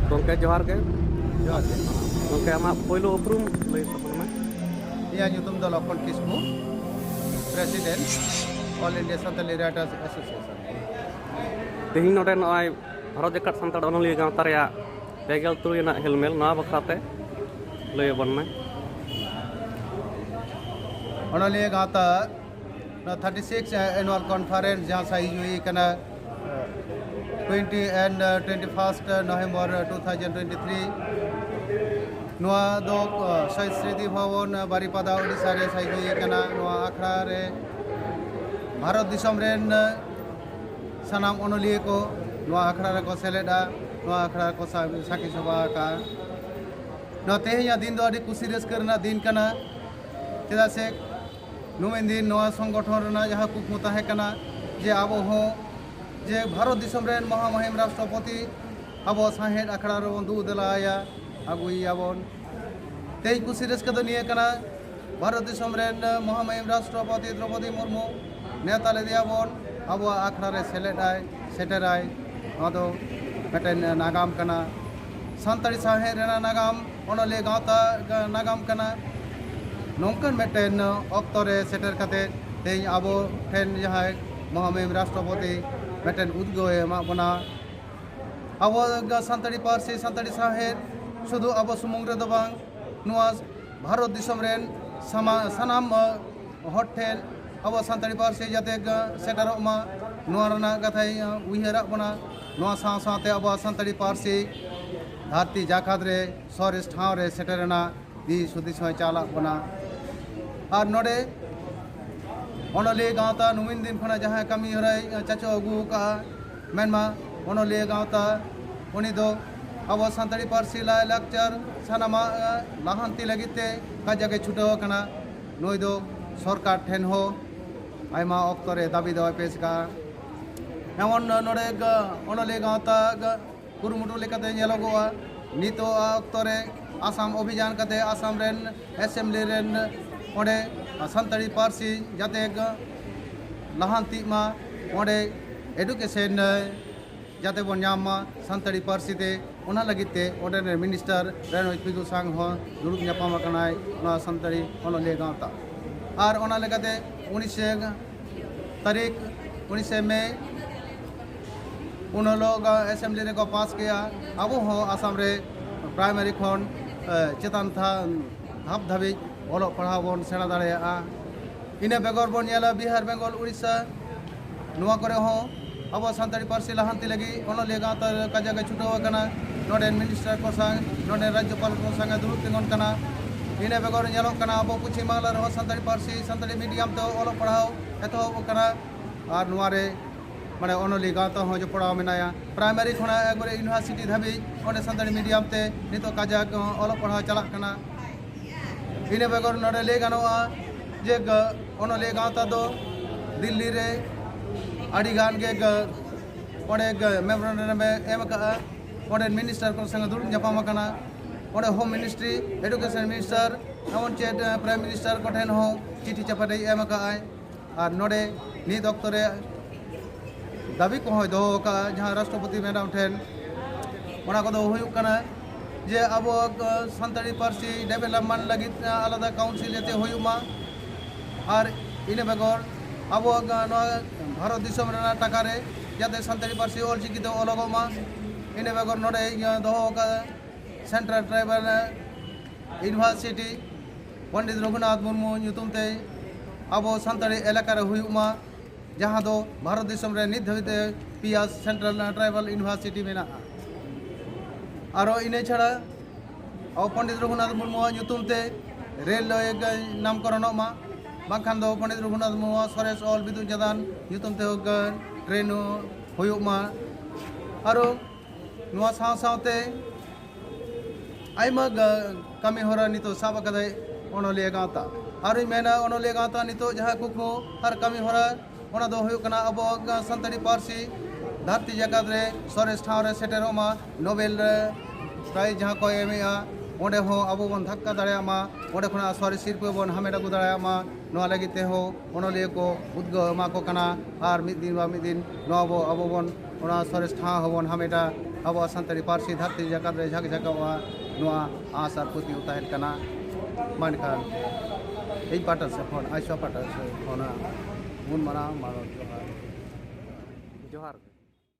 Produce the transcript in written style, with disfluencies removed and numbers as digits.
Gongke Johar ke, Johar ge. gongke amak poilo uprum lay tapana. Iya nyutum do Lokon Kismu, President All India Santali Writers Association. Tehin noden noai Bharat Jakat Santal Onoli Gawta reya pegel tuluy na helmel na bakrate lay bonna. Onoliya Gawta 36 annual conference जहाँ सही हुई कना 20 and 21st November 2023 नुआ दो शहीद स्मृति भवन बारीपादा ओडिशा रे सही हुई कना नुआ आखड़ा रे भारत दिसम रेन सनाम ओनोलिया को नुआ आखड़ा रे को सेलेदा नुआ आखड़ा को साकी सभा का नुआ तेहिया दिन दो अडी कुसी रस्कर दिन कना चेदा से नुमेन दिन नवा संगठन रेना जहाँ कुकमु ताहे कना जे आबो हो जे भारत दिसम रेन महामहिम राष्ट्रपति आबो साहेद आखड़ा रे बन दू देलाया आगुयाबन तेज कुसी रस्क दो निये कना भारत दिसम रेन महामहिम राष्ट्रपति द्रौपदी मुर्मू नेता ले दियाबन आबो आखड़ा रे सेलेदाय सेटेराय आदो मेटेन नागाम कना सानताड़ी साहेद रेना नागाम ओनोलिया गावता नागाम कना नौकन मेटेन अक्तरे सेटर कते तेज आबो ठेन जहाँ महामहिम राष्ट्रपति मेटेन उद्गो एमा बना आबो सानताड़ी पार्सी सानताड़ी साहेद शुधु आबो सुमुंग रे दो बांग नुआ भारत दिसम रेन सनाम हट ठेन आबो सानताड़ी पार्सी जाते सेटरक मा नुआ रना कथाय उयहारक बना नुआ साव सावते आबो सानताड़ी पार्सी धरती जाकात रे सरेस ठाव रे सेटरना दी सुदिस होय चालाक बना और नोडे ओनोलिया गावता नुमिन दिन खना जहाँ कमी हराय चाचो अगु का मेनमा ओनोलिया गावता उनी दो आबो सानताड़ी पार्सी लाय लाक्चर सानामा लाहांती लगिते काजागे छुटाव कना नुई दो सरकार ठेन हो आयमा अक्तरे दाबी दो पेश का एमन नोडे ओनोलिया गावता कुरुमुटु लेकाते नेलोगोआ नितो अक्तरे आसाम अभियान कते आसाम रेन एसेंबली रेन ओडे सानताड़ी पार्सी जाते लाहांती मा ओडे एडुकेशन जाते बन नामा सानताड़ी पार्सी ते ओना लगिते ओडे मिनिस्टर रेनोज पिगु सांग हो दुरुब ᱧᱟᱯᱟᱢ ᱟᱠᱟᱱᱟᱭ ᱱᱚᱣᱟ सानताड़ी ओनोलिया गावता और ओना लेकाते 19 तारीख 19 मई उन लोग एसेंबली रे को पास किया अब हो आसाम रे प्राइमरी खन चेतान था धाप धाबी ओलो पढ़ाव बन सेना दाड़ेया इने बेगर बन नेला बिहार बेंगल उड़ीसा नुआ करे हो अब सानताड़ी पार्सी लाहांती लगी ओनोलिया गावता काजागे छुटाव कना नोडे मिनिस्टर को संग नोडे राज्यपाल को संग दुरुब तिंगन कना इने बेगर नेलोक कना अब पश्चिम बांग्ला रे सानताड़ी पार्सी सानताड़ी मीडियम तो ओलो पढ़ाव एतहब कना और नुआ रे माने ओनोलिया गावता हो जो पढ़ाव मेनाया प्राइमरी खना एकबारे यूनिवर्सिटी धाबी ओंडे सानताड़ी मीडियम ते नितो काजाग ओलो पढ़ाव चलाक कना इने बेगर नोडे ले गानोआ जे ओनोलिया गावता दो दिल्ली रे आड़ी गान के ओंडे मेमोरेंडम एम का ओंडे मिनिस्टर को संग दुरुब ᱧᱟᱯᱟᱢ कना ओंडे होम मिनिस्ट्री एडुकेशन मिनिस्टर एमन चेट प्राइम मिनिस्टर को ठेन हो चिठी चपाटे एम का आय और नोडे नित अक्तरे दाबी को हो दो का जहाँ राष्ट्रपति मैडम ठेन ओना को दो हुयुक कना जे अब सानताड़ी पार्सी डेवलपमेंट लगी आलादा काउंसिल एते हुयुमा और इने बेगर अब भारत दिसम रेना टाका रे जाते सानताड़ी पार्सी ऑलचिकी दो ओलोगोमा इने बेगर नोडे दो का central tribal university Pandit Raghunath Murmu ᱧᱩᱛᱩᱢ अब सानताड़ी एलाका रे हुयुमा जहाँ दो भारत दिसम रे नित धाबिते पिया सेंट्रल ट्राइबल यूनिवर्सिटी मेना आरो इने छाड़ा अब पंडित रघुनाथ मुर्मू ᱧᱩᱛᱩᱢ ते रेल नामकरण मा बांखान दो पंडित रघुनाथ मुर्मू सरेस ऑल विद्युत जदान ᱧᱩᱛᱩᱢ ते ट्रेन हुयुक मा आरो नुआ साव सावते आयमा कमी होरा नितो साब कदाय ओनोलिया गावता आरो मेना ओनोलिया गावता नितो जहाँ कुकमु हर कमी होरा ओना दो हुयुक कना अब सानताड़ी पार्सी धरती जाकात रे सरेस ठाव रे सेटेरोमा नोबेल प्राइज जहाँ को एमेआ ओंडे हो आबो बन धक्का दाड़ेयामा ओंडे खना सरेस सिरपा बन हामेट आगु दाड़ेयामा नुआ लगिते हो ओनोलिया को उद्गो एमा को कना और मिद दिन नुआ आबो बन ओना सरेस ठाव होबन हामेटा अब सानताड़ी पार्सी धरती जगत रे झक झकवा नुआ आस आर पुति उताहन कना मानखान এই পাটা আছে ফোন আইসা পাটা আছে ফোন মুন মারা মারা जोहार